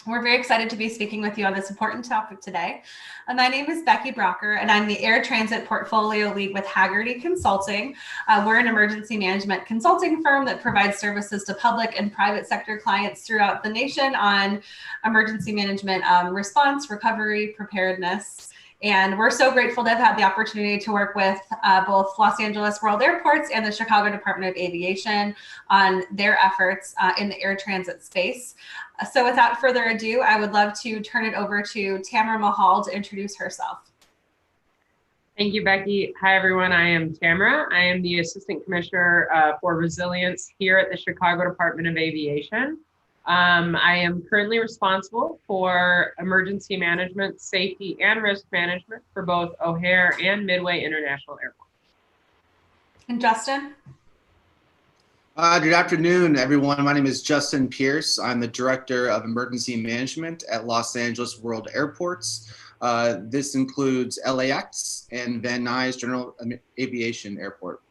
We're very excited to be speaking with you on this important topic today. My name is Becky Brocker, and I'm the Air Transit Portfolio Lead with Haggerty Consulting. We're an emergency management consulting firm that provides services to public and private sector clients throughout the nation on emergency management response, recovery, preparedness. And we're so grateful to have had the opportunity to work with both Los Angeles World Airports and the Chicago Department of Aviation on their efforts in the air transit space. So without further ado, I would love to turn it over to Tamra Mahal to introduce herself. Thank you, Becky. Hi, everyone. I am Tamra. I am the Assistant Commissioner for Resilience here at the Chicago Department of Aviation. I am currently responsible for emergency management, safety, and risk management for both O'Hare and Midway International Airport. And Justin? Good afternoon, everyone. My name is Justin Pierce. I'm the Director of Emergency Management at Los Angeles World Airports. This includes LAX and Van Nuys General Aviation Airport.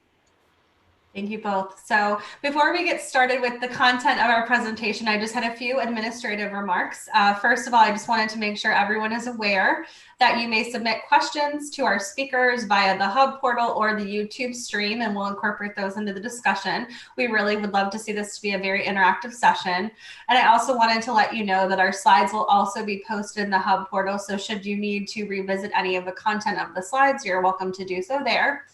Thank you both. So before we get started with the content of our presentation, I just had a few administrative remarks. First of all, I just wanted to make sure everyone is aware that you may submit questions to our speakers via the Hub portal or the YouTube stream, and we'll incorporate those into the discussion. We really would love to see this to be a very interactive session. And I also wanted to let you know that our slides will also be posted in the Hub portal. So should you need to revisit any of the content of the slides, you're welcome to do so there.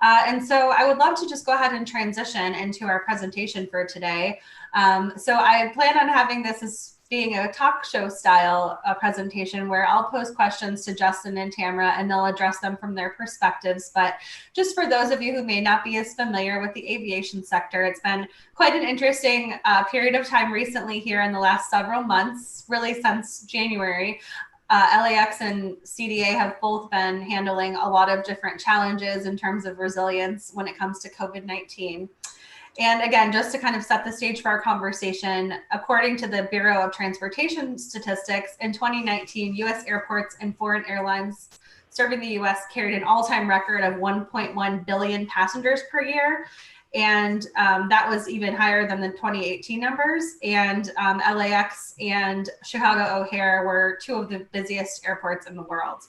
And so I would love to just go ahead and transition into our presentation for today. So I plan on having this as being a talk show style presentation where I'll pose questions to Justin and Tamra and they'll address them from their perspectives. But just for those of you who may not be as familiar with the aviation sector, it's been quite an interesting period of time recently here in the last several months, really since January. LAX and CDA have both been handling a lot of different challenges in terms of resilience when it comes to COVID-19. And again, just to kind of set the stage for our conversation, according to the Bureau of Transportation Statistics, in 2019, U.S. airports and foreign airlines serving the U.S. carried an all-time record of 1.1 billion passengers per year. And that was even higher than the 2018 numbers. And LAX and Chicago O'Hare were two of the busiest airports in the world.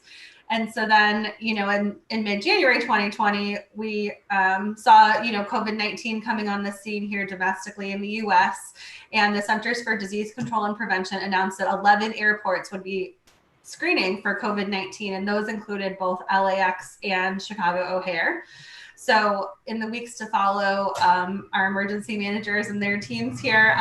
And so then, in mid-January 2020, we saw, COVID-19 coming on the scene here domestically in the US. And the Centers for Disease Control and Prevention announced that 11 airports would be screening for COVID-19. And those included both LAX and Chicago O'Hare. So in the weeks to follow, our emergency managers and their teams here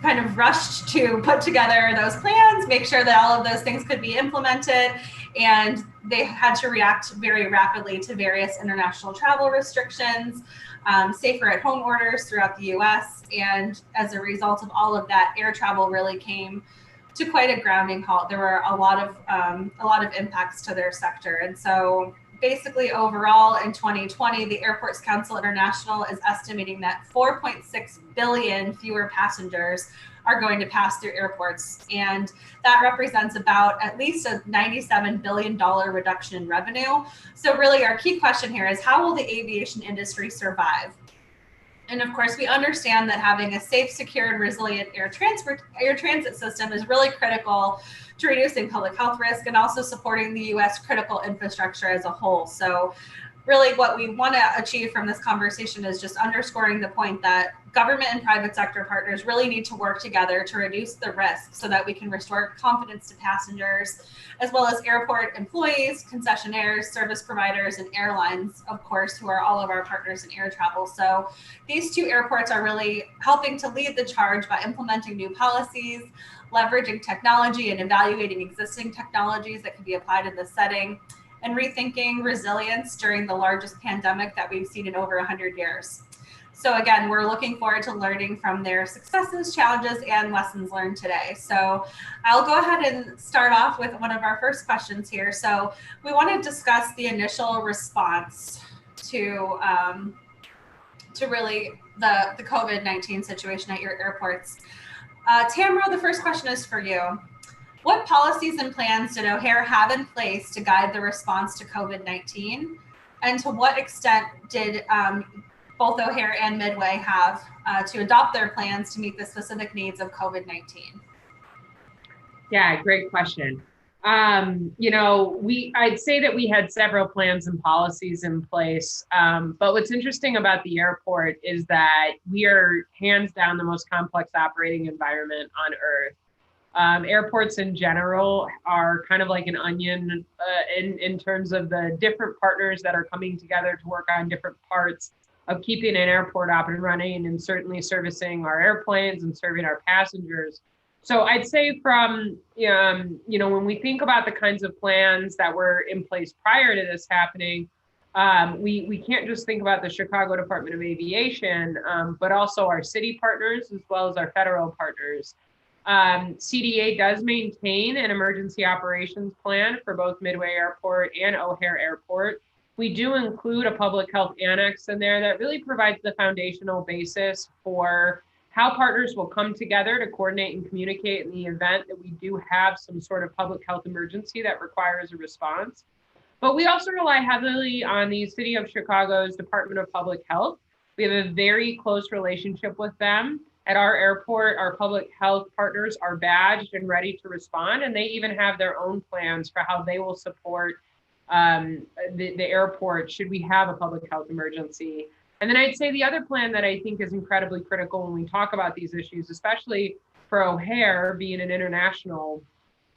kind of rushed to put together those plans, make sure that all of those things could be implemented. And they had to react very rapidly to various international travel restrictions, safer at home orders throughout the US. And as a result of all of that, air travel really came to quite a grounding halt. There were a lot of impacts to their sector. And so basically overall in 2020, the Airports Council International is estimating that 4.6 billion fewer passengers are going to pass through airports. And that represents about at least a $97 billion reduction in revenue. So really our key question here is, how will the aviation industry survive? And of course, we understand that having a safe, secure, and resilient air transit system is really critical to reducing public health risk and also supporting the U.S. critical infrastructure as a whole. So really what we want to achieve from this conversation is just underscoring the point that government and private sector partners really need to work together to reduce the risk so that we can restore confidence to passengers, as well as airport employees, concessionaires, service providers, and airlines, of course, who are all of our partners in air travel. So these two airports are really helping to lead the charge by implementing new policies, leveraging technology and evaluating existing technologies that can be applied in this setting, and rethinking resilience during the largest pandemic that we've seen in over 100 years. So again, we're looking forward to learning from their successes, challenges, and lessons learned today. So I'll go ahead and start off with one of our first questions here. So we want to discuss the initial response to really the COVID-19 situation at your airports. Tamra, the first question is for you. What policies and plans did O'Hare have in place to guide the response to COVID-19? And to what extent did both O'Hare and Midway have to adopt their plans to meet the specific needs of COVID-19? Yeah, great question. I'd say that we had several plans and policies in place. But what's interesting about the airport is that we are hands down the most complex operating environment on Earth. Airports in general are kind of like an onion in terms of the different partners that are coming together to work on different parts of keeping an airport up and running, and certainly servicing our airplanes and serving our passengers. So I'd say when we think about the kinds of plans that were in place prior to this happening, we can't just think about the Chicago Department of Aviation, but also our city partners as well as our federal partners. CDA does maintain an emergency operations plan for both Midway Airport and O'Hare Airport. We do include a public health annex in there that really provides the foundational basis for how partners will come together to coordinate and communicate in the event that we do have some sort of public health emergency that requires a response. But we also rely heavily on the City of Chicago's Department of Public Health. We have a very close relationship with them. At our airport, our public health partners are badged and ready to respond, and they even have their own plans for how they will support the airport should we have a public health emergency. And then I'd say the other plan that I think is incredibly critical when we talk about these issues, especially for O'Hare being an international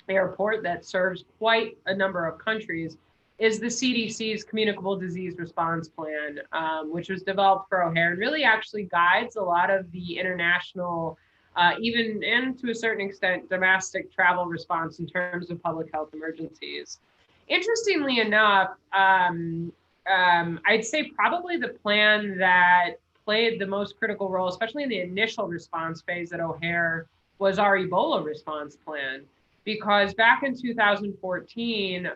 airport that serves quite a number of countries, is the CDC's Communicable Disease Response Plan, which was developed for O'Hare and really actually guides a lot of the international, even and to a certain extent, domestic travel response in terms of public health emergencies. Interestingly enough, I'd say probably the plan that played the most critical role, especially in the initial response phase at O'Hare, was our Ebola response plan. Because back in 2014,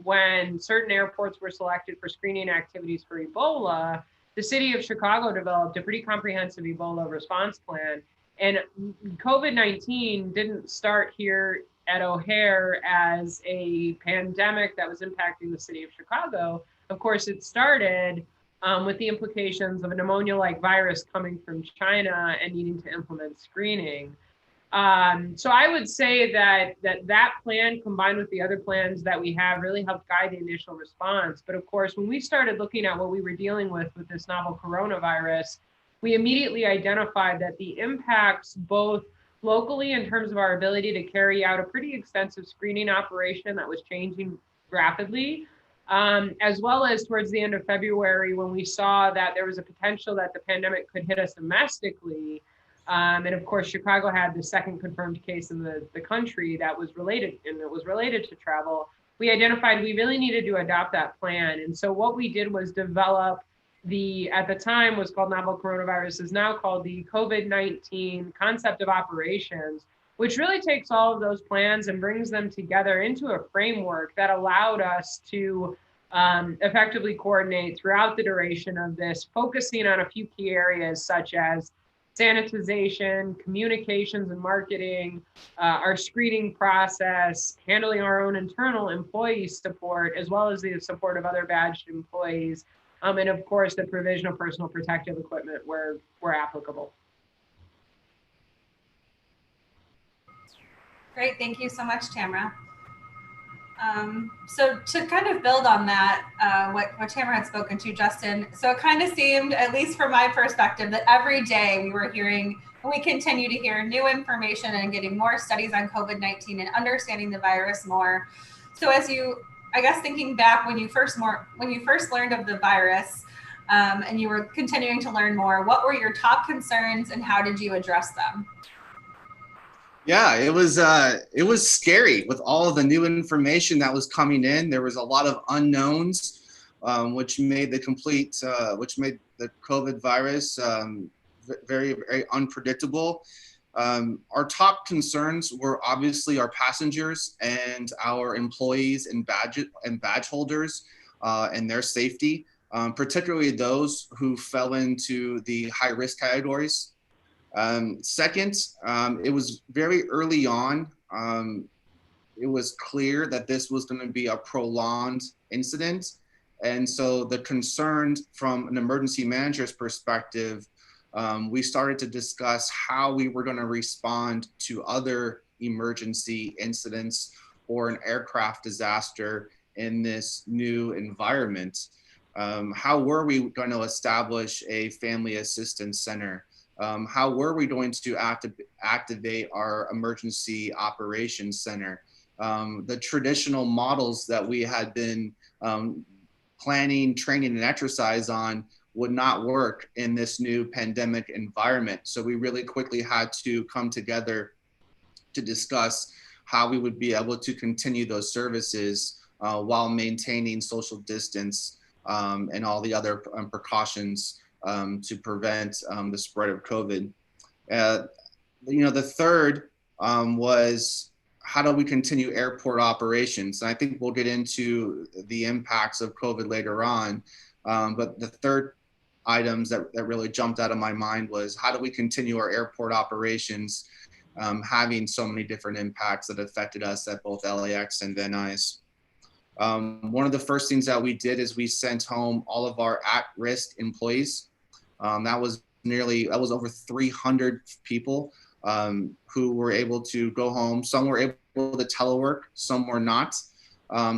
when certain airports were selected for screening activities for Ebola, the city of Chicago developed a pretty comprehensive Ebola response plan. And COVID-19 didn't start here at O'Hare as a pandemic that was impacting the city of Chicago. Of course, it started with the implications of a pneumonia-like virus coming from China and needing to implement screening. So I would say that plan combined with the other plans that we have really helped guide the initial response. But of course, when we started looking at what we were dealing with this novel coronavirus, we immediately identified that the impacts both locally in terms of our ability to carry out a pretty extensive screening operation that was changing rapidly, as well as towards the end of February when we saw that there was a potential that the pandemic could hit us domestically. And of course, Chicago had the second confirmed case in the country that was related, and it was related to travel. We identified we really needed to adopt that plan. And so what we did was develop at the time was called novel coronavirus, is now called the COVID-19 concept of operations, which really takes all of those plans and brings them together into a framework that allowed us to effectively coordinate throughout the duration of this, focusing on a few key areas such as sanitization, communications and marketing, our screening process, handling our own internal employee support, as well as the support of other badged employees, and of course, the provision of personal protective equipment where applicable. Great, thank you so much, Tamra. So to kind of build on that, what Tamra had spoken to, Justin, so it kind of seemed, at least from my perspective, that every day we were hearing, and we continue to hear new information and getting more studies on COVID-19 and understanding the virus more. So as you, I guess, thinking back when you first learned of the virus and you were continuing to learn more, what were your top concerns and how did you address them? Yeah, it was scary with all of the new information that was coming in. There was a lot of unknowns, which made the COVID virus very, very unpredictable. Our top concerns were obviously our passengers and our employees and badge holders and their safety, particularly those who fell into the high risk categories. Second, it was very early on. It was clear that this was going to be a prolonged incident. And so the concerns from an emergency manager's perspective, we started to discuss how we were going to respond to other emergency incidents or an aircraft disaster in this new environment? How were we going to establish a family assistance center? How were we going to activate our emergency operations center? The traditional models that we had been planning, training, and exercise on would not work in this new pandemic environment. So we really quickly had to come together to discuss how we would be able to continue those services while maintaining social distance and all the other precautions to prevent the spread of COVID. The third was, how do we continue airport operations? And I think we'll get into the impacts of COVID later on. But the third items that really jumped out of my mind was, how do we continue our airport operations having so many different impacts that affected us at both LAX and Van Nuys. One of the first things that we did is we sent home all of our at-risk employees. That was over 300 people who were able to go home. Some were able to telework, some were not.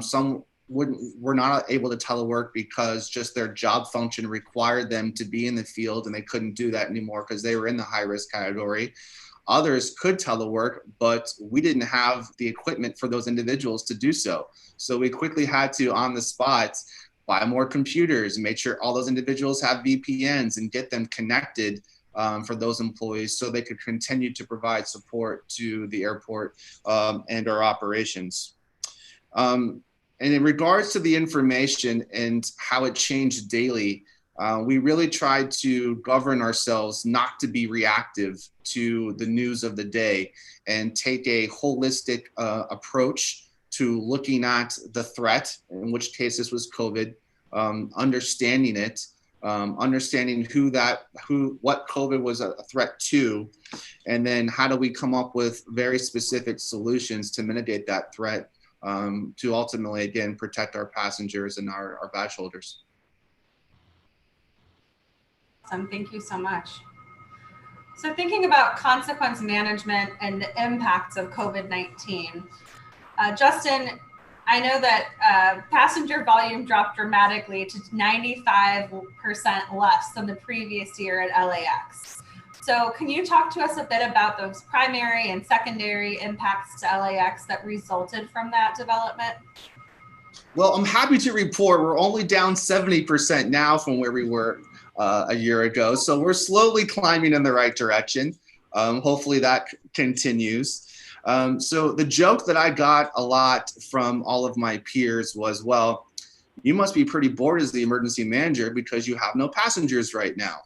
Some were not able to telework because just their job function required them to be in the field, and they couldn't do that anymore because they were in the high risk category. Others could telework, but we didn't have the equipment for those individuals to do so. So we quickly had to, on the spot, buy more computers and make sure all those individuals have VPNs and get them connected for those employees so they could continue to provide support to the airport and our operations. And in regards to the information and how it changed daily, we really tried to govern ourselves not to be reactive to the news of the day and take a holistic approach to looking at the threat, in which case this was COVID, understanding it, understanding what COVID was a threat to, and then how do we come up with very specific solutions to mitigate that threat to ultimately, again, protect our passengers and our badge holders. Awesome, thank you so much. So thinking about consequence management and the impacts of COVID-19, Justin, I know that passenger volume dropped dramatically to 95% less than the previous year at LAX. So can you talk to us a bit about those primary and secondary impacts to LAX that resulted from that development? Well, I'm happy to report we're only down 70% now from where we were a year ago. So we're slowly climbing in the right direction. Hopefully that continues. So the joke that I got a lot from all of my peers was, well, you must be pretty bored as the emergency manager because you have no passengers right now.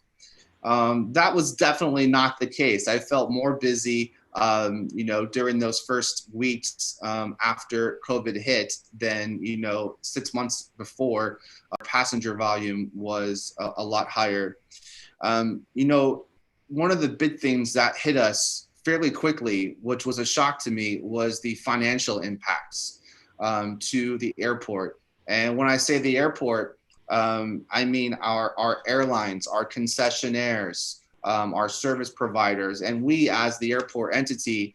That was definitely not the case. I felt more busy, during those first weeks after COVID hit than, 6 months before. Our passenger volume was a lot higher. One of the big things that hit us fairly quickly, which was a shock to me, was the financial impacts to the airport. And when I say the airport, I mean our airlines, our concessionaires, our service providers, and we as the airport entity,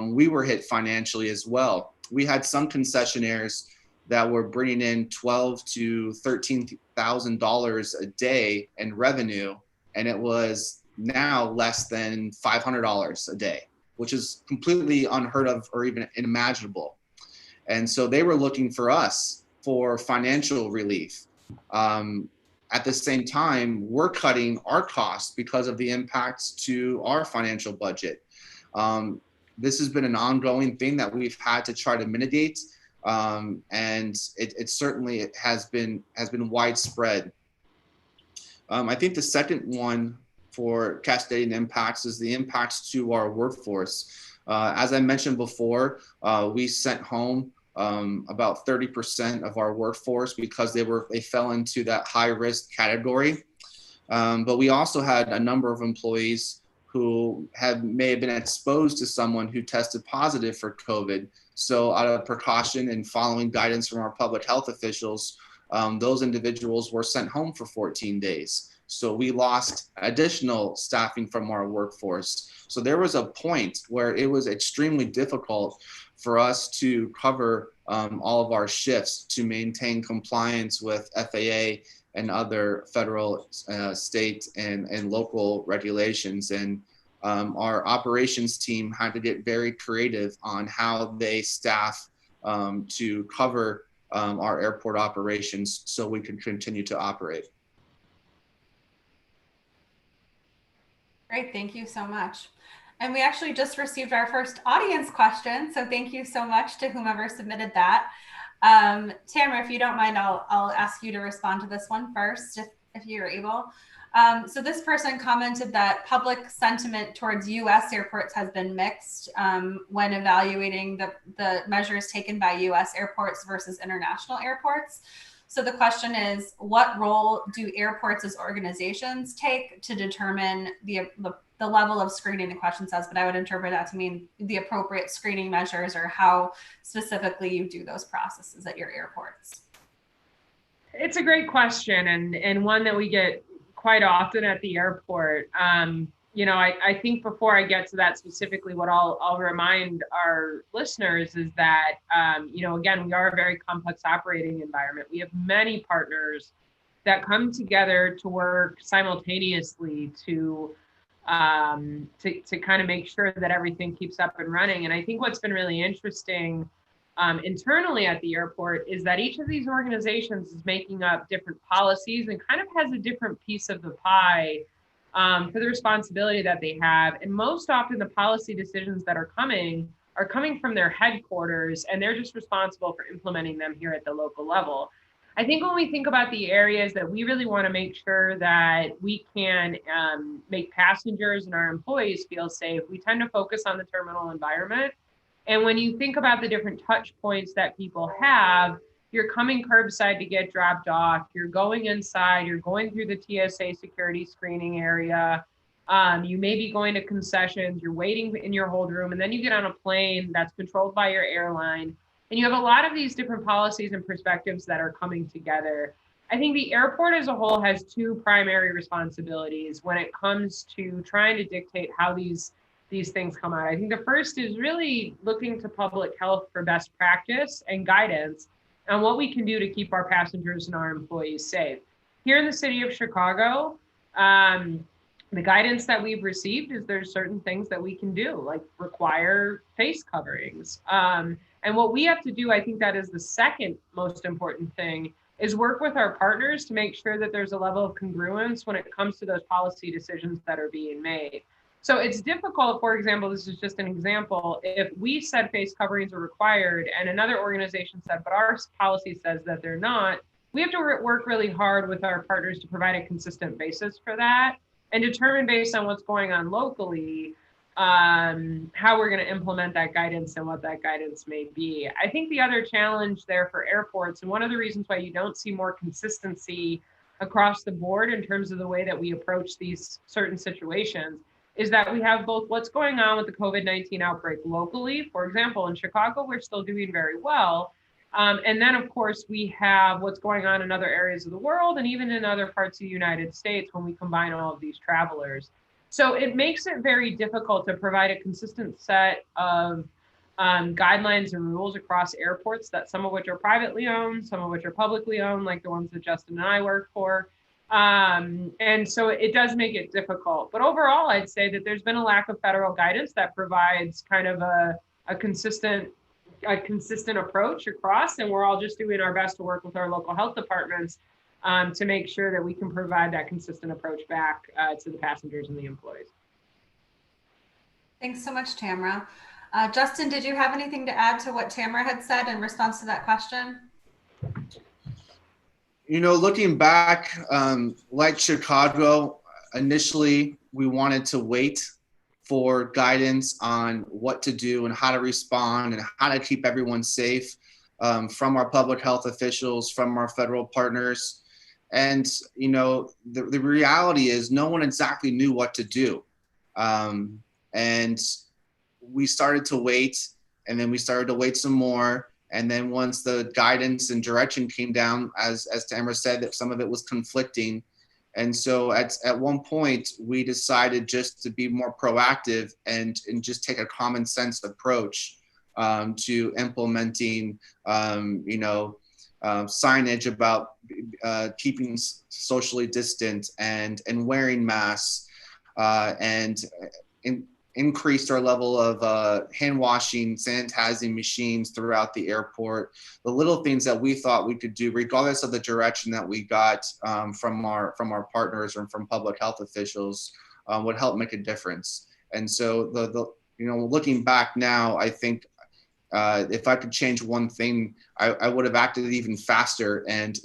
we were hit financially as well. We had some concessionaires that were bringing in $12,000 to $13,000 a day in revenue, and it was now less than $500 a day, which is completely unheard of or even unimaginable. And so they were looking for us for financial relief. At the same time, we're cutting our costs because of the impacts to our financial budget. This has been an ongoing thing that we've had to try to mitigate, and it certainly has been widespread. I think the second one for cascading impacts is the impacts to our workforce. As I mentioned before, we sent home about 30% of our workforce because they fell into that high risk category. But we also had a number of employees who may have been exposed to someone who tested positive for COVID. So out of precaution and following guidance from our public health officials, those individuals were sent home for 14 days. So we lost additional staffing from our workforce. So there was a point where it was extremely difficult for us to cover all of our shifts to maintain compliance with FAA and other federal, state, and local regulations. And our operations team had to get very creative on how they staff to cover our airport operations so we can continue to operate. Great, thank you so much. And we actually just received our first audience question, so thank you so much to whomever submitted that. Tamra, if you don't mind, I'll ask you to respond to this one first, if you're able. So this person commented that public sentiment towards U.S. airports has been mixed when evaluating the measures taken by U.S. airports versus international airports. So the question is, what role do airports as organizations take to determine the level of screening? The question says, but I would interpret that to mean the appropriate screening measures, or how specifically you do those processes at your airports. It's a great question, and one that we get quite often at the airport. You know, I think before I get to that specifically, what I'll remind our listeners is that, you know, again, we are a very complex operating environment. We have many partners that come together to work simultaneously to kind of make sure that everything keeps up and running. And I think what's been really interesting internally at the airport is that each of these organizations is making up different policies and kind of has a different piece of the pie for the responsibility that they have. And most often the policy decisions that are coming from their headquarters, and they're just responsible for implementing them here at the local level. I think when we think about the areas that we really want to make sure that we can make passengers and our employees feel safe, we tend to focus on the terminal environment. And when you think about the different touch points that people have, you're coming curbside to get dropped off, you're going inside, you're going through the TSA security screening area, you may be going to concessions, you're waiting in your hold room, and then you get on a plane that's controlled by your airline. And you have a lot of these different policies and perspectives that are coming together. I think the airport as a whole has two primary responsibilities when it comes to trying to dictate how these things come out. I think the first is really looking to public health for best practice and guidance on what we can do to keep our passengers and our employees safe. Here in the city of Chicago, the guidance that we've received is there's certain things that we can do, like require face coverings. And what we have to do, I think that is the second most important thing, is work with our partners to make sure that there's a level of congruence when it comes to those policy decisions that are being made. So it's difficult, for example, this is just an example, if we said face coverings are required and another organization said, but our policy says that they're not, we have to work really hard with our partners to provide a consistent basis for that and determine based on what's going on locally, how we're going to implement that guidance and what that guidance may be. I think the other challenge there for airports, and one of the reasons why you don't see more consistency across the board in terms of the way that we approach these certain situations, is that we have both what's going on with the COVID-19 outbreak locally. For example, in Chicago, we're still doing very well. And then, of course, we have what's going on in other areas of the world and even in other parts of the United States when we combine all of these travelers. So it makes it very difficult to provide a consistent set of guidelines and rules across airports, that some of which are privately owned, some of which are publicly owned, like the ones that Justin and I work for. And so it does make it difficult. But overall, I'd say that there's been a lack of federal guidance that provides kind of a consistent approach across, and we're all just doing our best to work with our local health departments to make sure that we can provide that consistent approach back to the passengers and the employees. Thanks so much, Tamra. Justin, did you have anything to add to what Tamra had said in response to that question? You know, looking back, like Chicago, initially we wanted to wait for guidance on what to do and how to respond and how to keep everyone safe from our public health officials, from our federal partners. And, you know, the reality is no one exactly knew what to do. And we started to wait, and then we started to wait some more. And then once the guidance and direction came down, as Tamra said, that some of it was conflicting, And so at one point, we decided just to be more proactive and just take a common sense approach to implementing, signage about keeping socially distant and wearing masks and increased our level of hand washing, sanitizing machines throughout the airport. The little things that we thought we could do, regardless of the direction that we got from our partners or from public health officials, would help make a difference. And so looking back now, I think if I could change one thing, I would have acted even faster and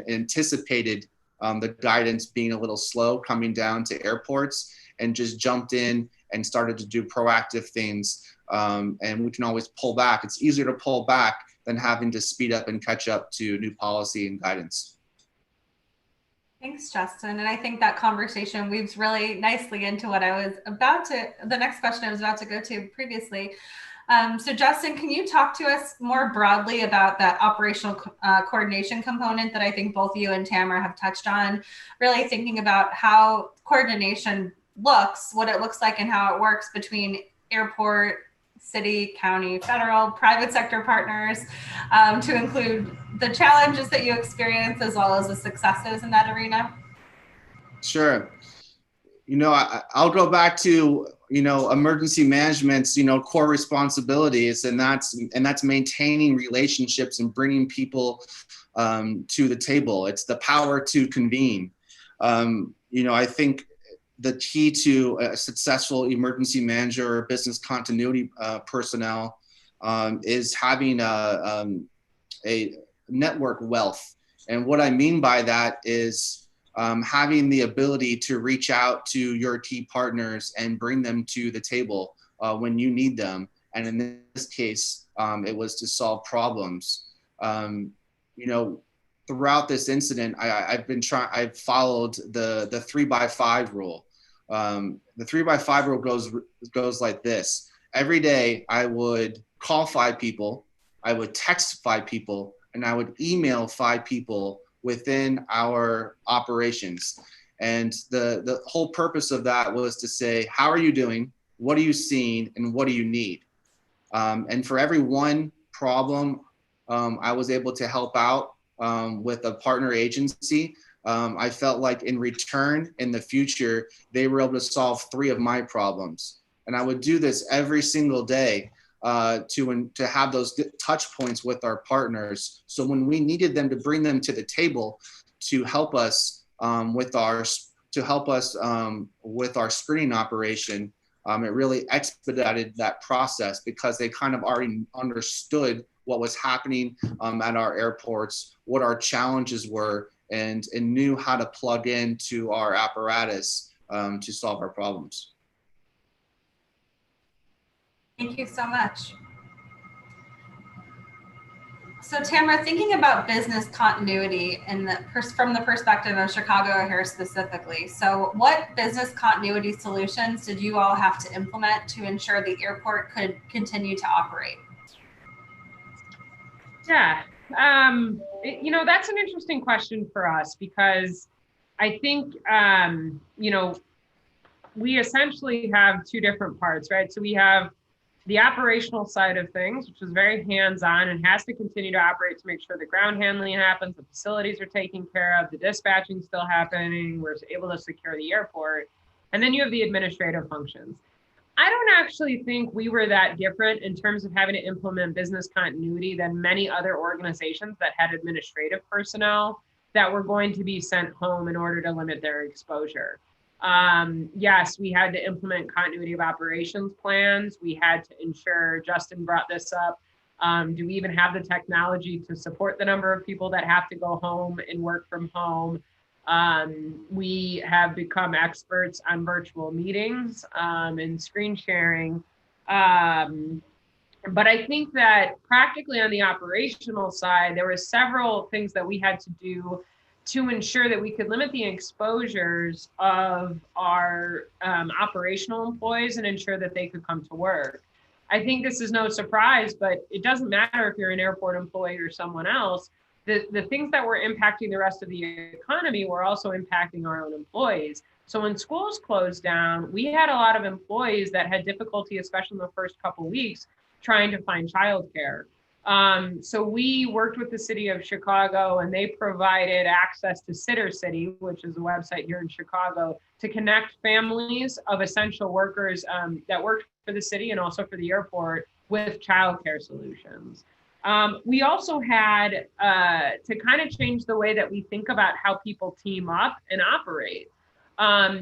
anticipated the guidance being a little slow coming down to airports, and just jumped in and started to do proactive things. And we can always pull back. It's easier to pull back than having to speed up and catch up to new policy and guidance. Thanks, Justin. And I think that conversation weaves really nicely into what the next question I was about to go to previously. So Justin, can you talk to us more broadly about that operational coordination component that I think both you and Tamra have touched on, really thinking about how coordination looks, what it looks like and how it works between airport, city, county, federal, private sector partners, to include the challenges that you experience as well as the successes in that arena? Sure. I'll go back to, emergency management's, core responsibilities, and that's maintaining relationships and bringing people to the table. It's the power to convene. I think the key to a successful emergency manager or business continuity personnel is having a network wealth. And what I mean by that is having the ability to reach out to your key partners and bring them to the table when you need them. And in this case, it was to solve problems. Throughout this incident, I've followed the 3x5 rule. The 3x5 rule goes like this. Every day I would call 5 people, I would text 5 people, and I would email 5 people within our operations. And the whole purpose of that was to say, how are you doing? What are you seeing? And what do you need? And for every one problem I was able to help out with a partner agency, I felt like in return, in the future, they were able to solve 3 of my problems. And I would do this every single day to have those touch points with our partners. So when we needed them to bring them to the table to help us with our screening operation, it really expedited that process because they kind of already understood what was happening at our airports, what our challenges were, and knew how to plug into our apparatus to solve our problems. Thank you so much. So Tamra, thinking about business continuity from the perspective of Chicago O'Hare specifically, so what business continuity solutions did you all have to implement to ensure the airport could continue to operate? Yeah, that's an interesting question for us because I think, we essentially have 2 different parts, right? So we have the operational side of things, which is very hands-on and has to continue to operate to make sure the ground handling happens, the facilities are taken care of, the dispatching still happening, we're able to secure the airport. And then you have the administrative functions. I don't actually think we were that different in terms of having to implement business continuity than many other organizations that had administrative personnel that were going to be sent home in order to limit their exposure. Yes, we had to implement continuity of operations plans. We had to ensure, Justin brought this up, do we even have the technology to support the number of people that have to go home and work from home? We have become experts on virtual meetings and screen sharing. But I think that practically on the operational side, there were several things that we had to do to ensure that we could limit the exposures of our operational employees and ensure that they could come to work. I think this is no surprise, but it doesn't matter if you're an airport employee or someone else. the things that were impacting the rest of the economy were also impacting our own employees. So when schools closed down, we had a lot of employees that had difficulty, especially in the first couple of weeks, trying to find childcare. So we worked with the city of Chicago, and they provided access to Sitter City, which is a website here in Chicago, to connect families of essential workers that worked for the city and also for the airport with childcare solutions. We also had to kind of change the way that we think about how people team up and operate.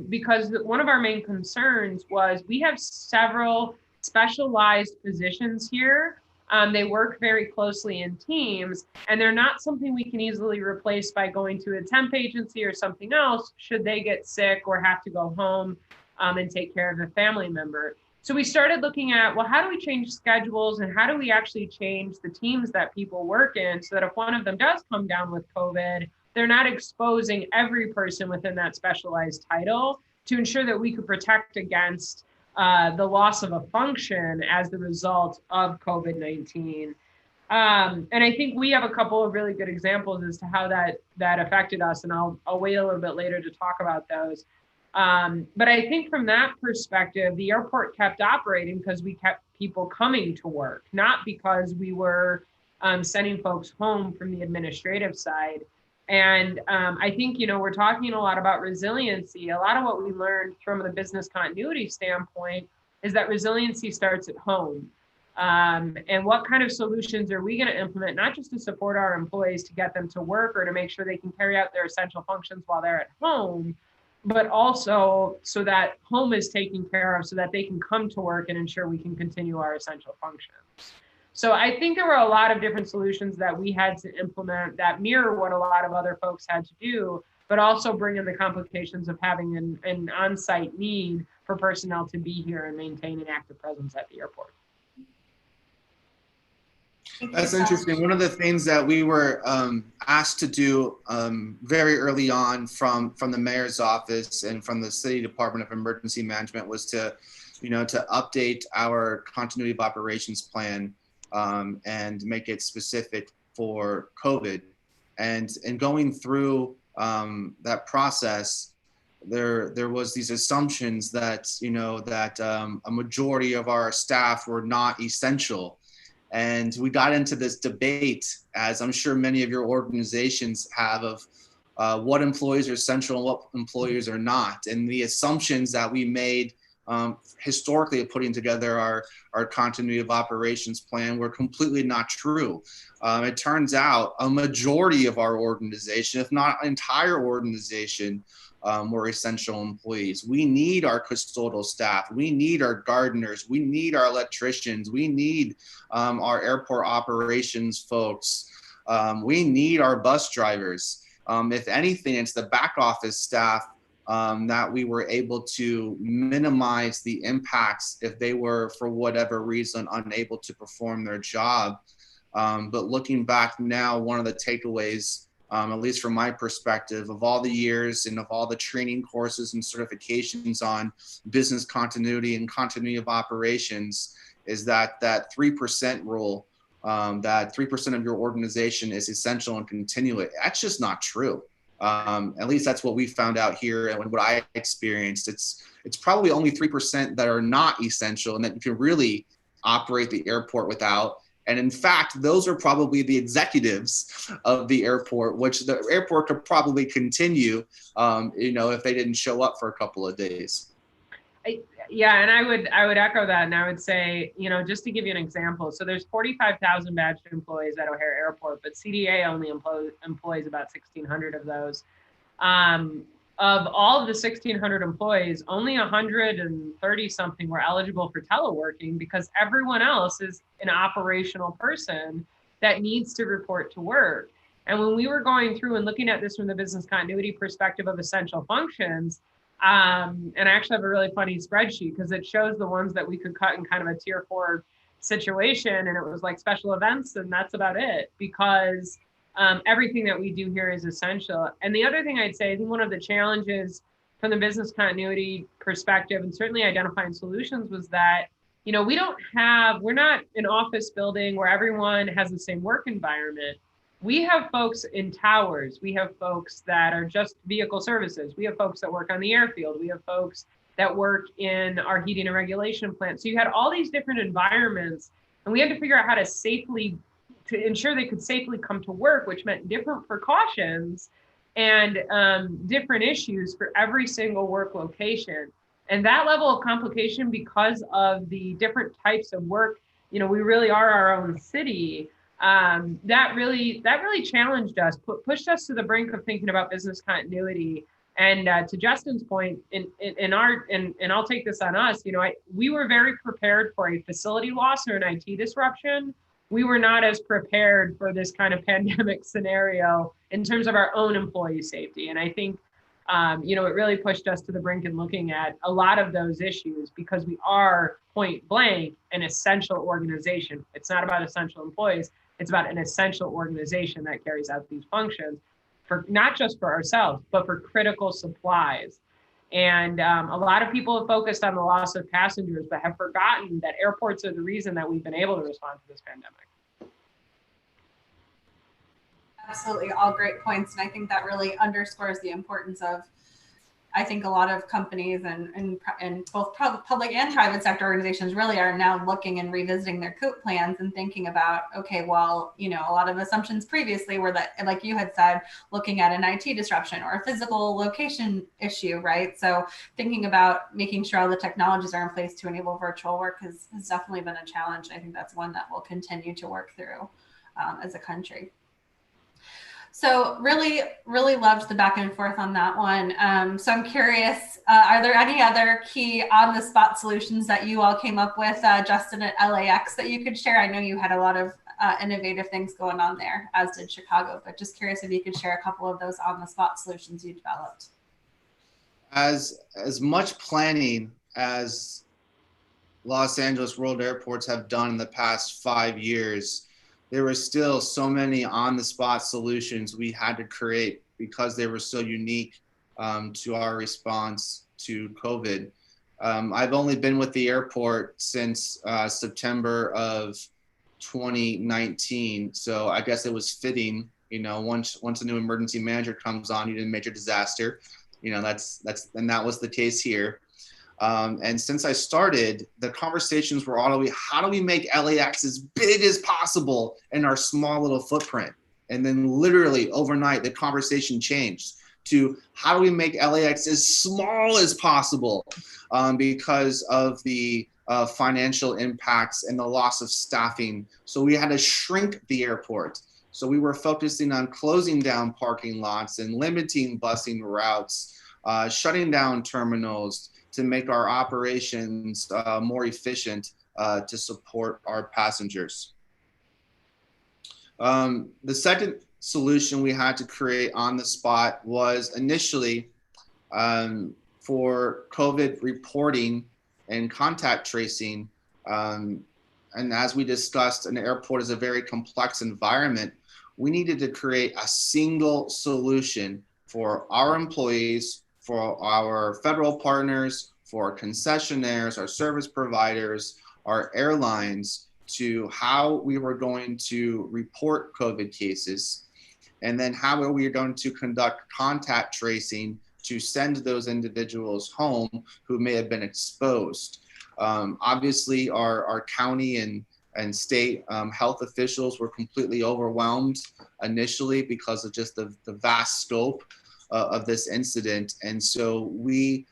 Because one of our main concerns was we have several specialized positions here. They work very closely in teams, and they're not something we can easily replace by going to a temp agency or something else should they get sick or have to go home and take care of a family member. So we started looking at, well, how do we change schedules and how do we actually change the teams that people work in so that if one of them does come down with COVID, they're not exposing every person within that specialized title, to ensure that we could protect against the loss of a function as the result of COVID-19. And I think we have a couple of really good examples as to how that affected us, and I'll wait a little bit later to talk about those. But I think from that perspective, the airport kept operating because we kept people coming to work, not because we were sending folks home from the administrative side. And I think, we're talking a lot about resiliency. A lot of what we learned from the business continuity standpoint is that resiliency starts at home. And what kind of solutions are we going to implement, not just to support our employees to get them to work or to make sure they can carry out their essential functions while they're at home, but also so that home is taken care of so that they can come to work and ensure we can continue our essential functions. So I think there were a lot of different solutions that we had to implement that mirror what a lot of other folks had to do, but also bring in the complications of having an on-site need for personnel to be here and maintain an active presence at the airport. That's interesting. One of the things that we were asked to do very early on from the mayor's office and from the City Department of Emergency Management was to update our continuity of operations plan and make it specific for COVID. And going through that process, there was these assumptions that a majority of our staff were not essential. And we got into this debate, as I'm sure many of your organizations have, of what employees are essential and what employees are not. And the assumptions that we made historically of putting together our continuity of operations plan were completely not true. It turns out a majority of our organization, if not entire organization, were essential employees. We need our custodial staff. We need our gardeners. We need our electricians. We need our airport operations folks. We need our bus drivers. If anything, it's the back office staff that we were able to minimize the impacts if they were, for whatever reason, unable to perform their job. But looking back now, one of the takeaways, at least from my perspective, of all the years and of all the training courses and certifications on business continuity and continuity of operations, is that 3% rule, that 3% of your organization is essential and continue. That's just not true. At least that's what we found out here and what I experienced. It's probably only 3% that are not essential and that you can really operate the airport without. And in fact, those are probably the executives of the airport, which the airport could probably continue, if they didn't show up for a couple of days. Yeah, and I would echo that, and I would say, just to give you an example, so there's 45,000 badged employees at O'Hare Airport, but CDA only employs about 1,600 of those. Of all of the 1,600 employees, only 130 something were eligible for teleworking because everyone else is an operational person that needs to report to work. And when we were going through and looking at this from the business continuity perspective of essential functions, and I actually have a really funny spreadsheet because it shows the ones that we could cut in kind of a tier 4 situation. And it was like special events, and that's about it, because everything that we do here is essential. And the other thing I'd say, I think one of the challenges from the business continuity perspective, and certainly identifying solutions, was that, we're not an office building where everyone has the same work environment. We have folks in towers. We have folks that are just vehicle services. We have folks that work on the airfield. We have folks that work in our heating and regulation plant. So you had all these different environments, and we had to figure out how to ensure they could safely come to work, which meant different precautions and different issues for every single work location. And that level of complication, because of the different types of work, we really are our own city. That really challenged us, pushed us to the brink of thinking about business continuity. And to Justin's point, and I'll take this on us. We were very prepared for a facility loss or an IT disruption. We were not as prepared for this kind of pandemic scenario in terms of our own employee safety. And I think, it really pushed us to the brink in looking at a lot of those issues, because we are point blank an essential organization. It's not about essential employees. It's about an essential organization that carries out these functions, for not just for ourselves, but for critical supplies. And a lot of people have focused on the loss of passengers, but have forgotten that airports are the reason that we've been able to respond to this pandemic. Absolutely, all great points. And I think that really underscores the importance of, I think a lot of companies and both public and private sector organizations really are now looking and revisiting their COOP plans and thinking about, okay, well, a lot of assumptions previously were that, like you had said, looking at an IT disruption or a physical location issue, right? So thinking about making sure all the technologies are in place to enable virtual work has definitely been a challenge. I think that's one that we'll continue to work through as a country. So really, really loved the back and forth on that one. So I'm curious, are there any other key on-the-spot solutions that you all came up with, Justin, at LAX, that you could share? I know you had a lot of innovative things going on there, as did Chicago, but just curious if you could share a couple of those on-the-spot solutions you developed. As much planning as Los Angeles World Airports have done in the past 5 years, there were still so many on-the-spot solutions we had to create because they were so unique to our response to COVID. I've only been with the airport since September of 2019, so I guess it was fitting. Once a new emergency manager comes on, you need a major disaster. And that was the case here. And since I started, the conversations were all, how do we make LAX as big as possible in our small little footprint? And then literally overnight, the conversation changed to how do we make LAX as small as possible because of the financial impacts and the loss of staffing. So we had to shrink the airport. So we were focusing on closing down parking lots and limiting busing routes, shutting down terminals, to make our operations more efficient to support our passengers. The second solution we had to create on the spot was initially for COVID reporting and contact tracing. And as we discussed, an airport is a very complex environment. We needed to create a single solution for our employees, for our federal partners, for concessionaires, our service providers, our airlines, to how we were going to report COVID cases, and then how we were going to conduct contact tracing to send those individuals home who may have been exposed. Obviously, our county and state health officials were completely overwhelmed initially because of just the vast scope of this incident. And so we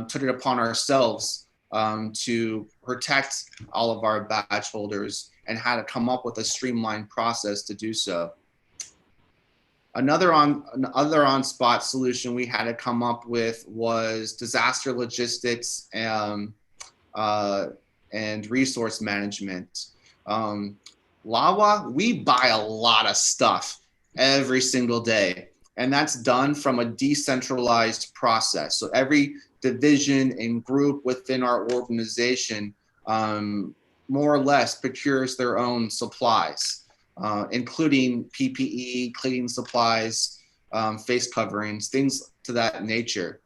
took it upon ourselves to protect all of our badge holders and had to come up with a streamlined process to do so. Another on-spot solution we had to come up with was disaster logistics and resource management. LAWA, we buy a lot of stuff every single day, and that's done from a decentralized process. So every division and group within our organization more or less procures their own supplies, including PPE, cleaning supplies, face coverings, things to that nature.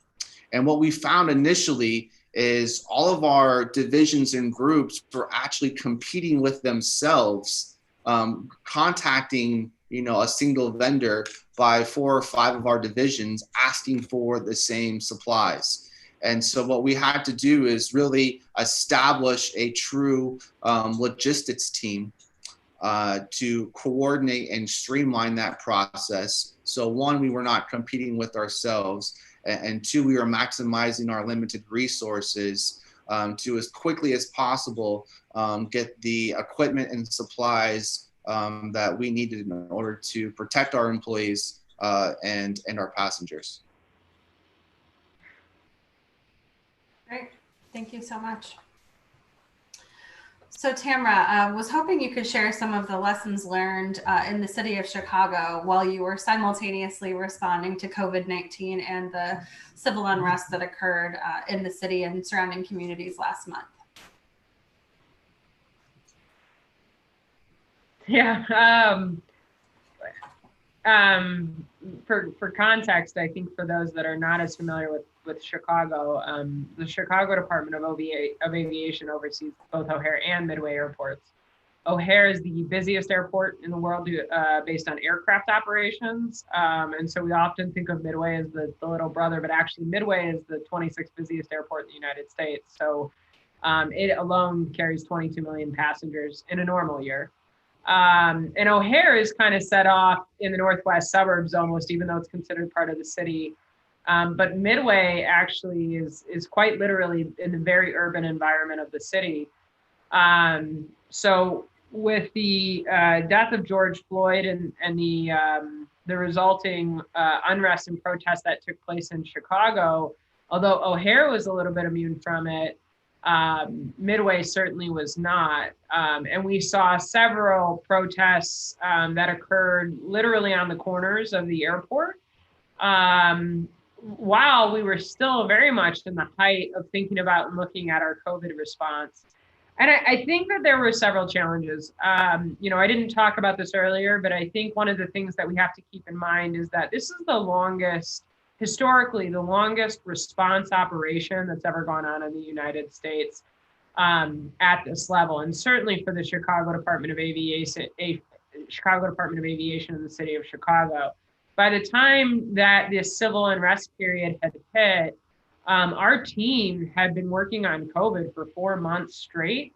And what we found initially is all of our divisions and groups were actually competing with themselves, contacting a single vendor by 4 or 5 of our divisions asking for the same supplies. And so what we had to do is really establish a true logistics team to coordinate and streamline that process. So one, we were not competing with ourselves, and two, we were maximizing our limited resources to as quickly as possible get the equipment and supplies that we needed in order to protect our employees and our passengers. Great, thank you so much. So Tamra, was hoping you could share some of the lessons learned in the city of Chicago while you were simultaneously responding to COVID-19 and the civil unrest that occurred in the city and surrounding communities last month. Yeah. For context, I think for those that are not as familiar with Chicago, the Chicago Department of Aviation oversees both O'Hare and Midway airports. O'Hare is the busiest airport in the world based on aircraft operations. And so we often think of Midway as the little brother, but actually Midway is the 26th busiest airport in the United States. So it alone carries 22 million passengers in a normal year. And O'Hare is kind of set off in the northwest suburbs almost, even though it's considered part of the city. But Midway actually is quite literally in the very urban environment of the city. So with the death of George Floyd and the resulting unrest and protests that took place in Chicago, although O'Hare was a little bit immune from it, Midway certainly was not. And we saw several protests that occurred literally on the corners of the airport while we were still very much in the height of thinking about and looking at our COVID response. And I think that there were several challenges. I didn't talk about this earlier, but I think one of the things that we have to keep in mind is that this is historically the longest response operation that's ever gone on in the United States at this level. And certainly for the Chicago Department of Aviation in the city of Chicago. By the time that this civil unrest period had hit, our team had been working on COVID for 4 months straight.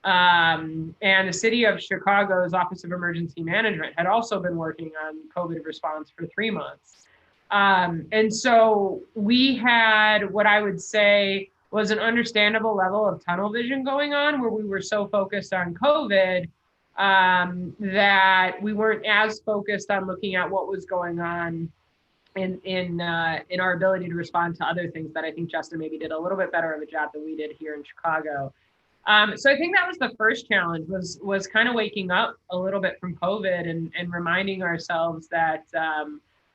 And the city of Chicago's Office of Emergency Management had also been working on COVID response for 3 months. And so we had what I would say was an understandable level of tunnel vision going on, where we were so focused on COVID that we weren't as focused on looking at what was going on in our ability to respond to other things that I think Justin maybe did a little bit better of a job than we did here in Chicago. So I think that was the first challenge, was kind of waking up a little bit from COVID and reminding ourselves that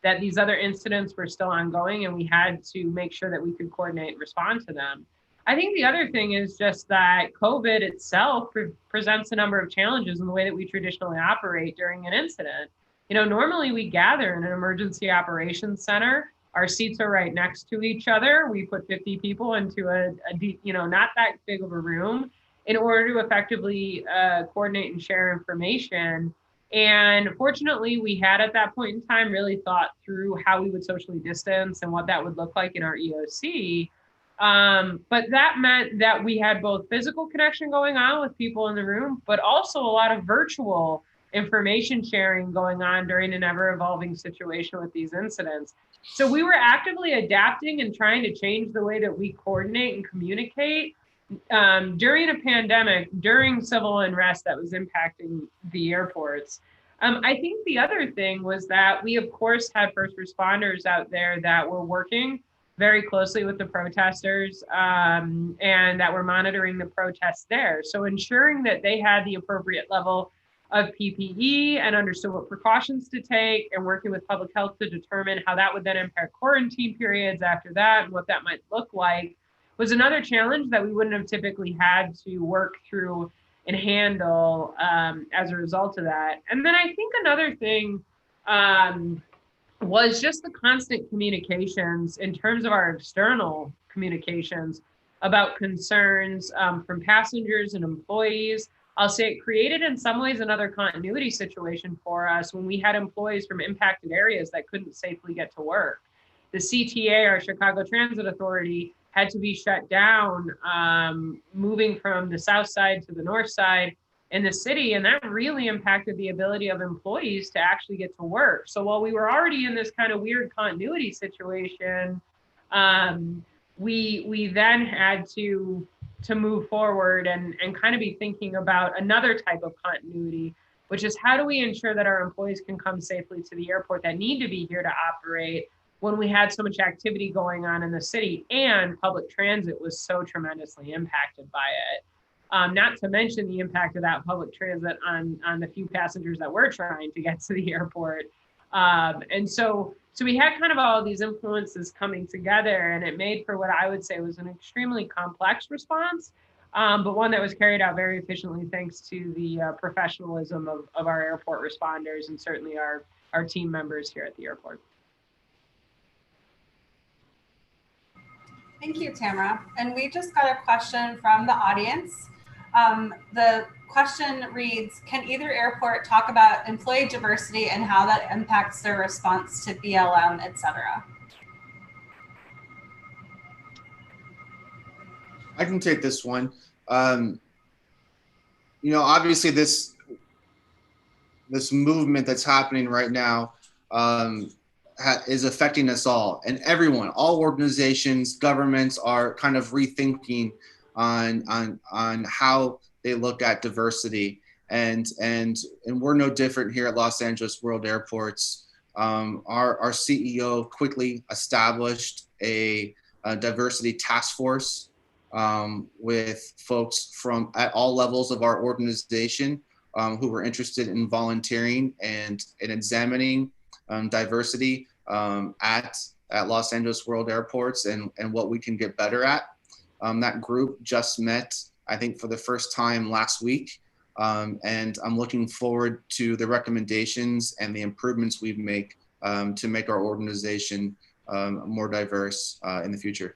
that these other incidents were still ongoing, and we had to make sure that we could coordinate and respond to them. I think the other thing is just that COVID itself presents a number of challenges in the way that we traditionally operate during an incident. Normally we gather in an emergency operations center. Our seats are right next to each other. We put 50 people into a not that big of a room in order to effectively coordinate and share information. And fortunately, we had at that point in time really thought through how we would socially distance and what that would look like in our EOC. But that meant that we had both physical connection going on with people in the room, but also a lot of virtual information sharing going on during an ever-evolving situation with these incidents. So we were actively adapting and trying to change the way that we coordinate and communicate during a pandemic, during civil unrest that was impacting the airports. I think the other thing was that we, of course, had first responders out there that were working very closely with the protesters and that were monitoring the protests there. So ensuring that they had the appropriate level of PPE and understood what precautions to take, and working with public health to determine how that would then impact quarantine periods after that and what that might look like, was another challenge that we wouldn't have typically had to work through and handle as a result of that. And then I think another thing was just the constant communications in terms of our external communications about concerns from passengers and employees, I'll say it created in some ways another continuity situation for us when we had employees from impacted areas that couldn't safely get to work. The CTA, our Chicago Transit Authority, had to be shut down, moving from the south side to the north side in the city. And that really impacted the ability of employees to actually get to work. So while we were already in this kind of weird continuity situation, we then had to move forward and kind of be thinking about another type of continuity, which is how do we ensure that our employees can come safely to the airport that need to be here to operate when we had so much activity going on in the city and public transit was so tremendously impacted by it. Not to mention the impact of that public transit on the few passengers that were trying to get to the airport. And so we had kind of all of these influences coming together, and it made for what I would say was an extremely complex response, but one that was carried out very efficiently thanks to the professionalism of our airport responders and certainly our team members here at the airport. Thank you, Tamra. And we just got a question from the audience. The question reads, can either airport talk about employee diversity and how that impacts their response to BLM, et cetera? I can take this one. Obviously this movement that's happening right now is affecting us all, and everyone, all organizations, governments are kind of rethinking on how they look at diversity, and we're no different here at Los Angeles World Airports. Our CEO quickly established a diversity task force with folks from at all levels of our organization who were interested in volunteering and in examining diversity at Los Angeles World Airports and what we can get better at. That group just met, I think, for the first time last week. And I'm looking forward to the recommendations and the improvements we make to make our organization more diverse in the future.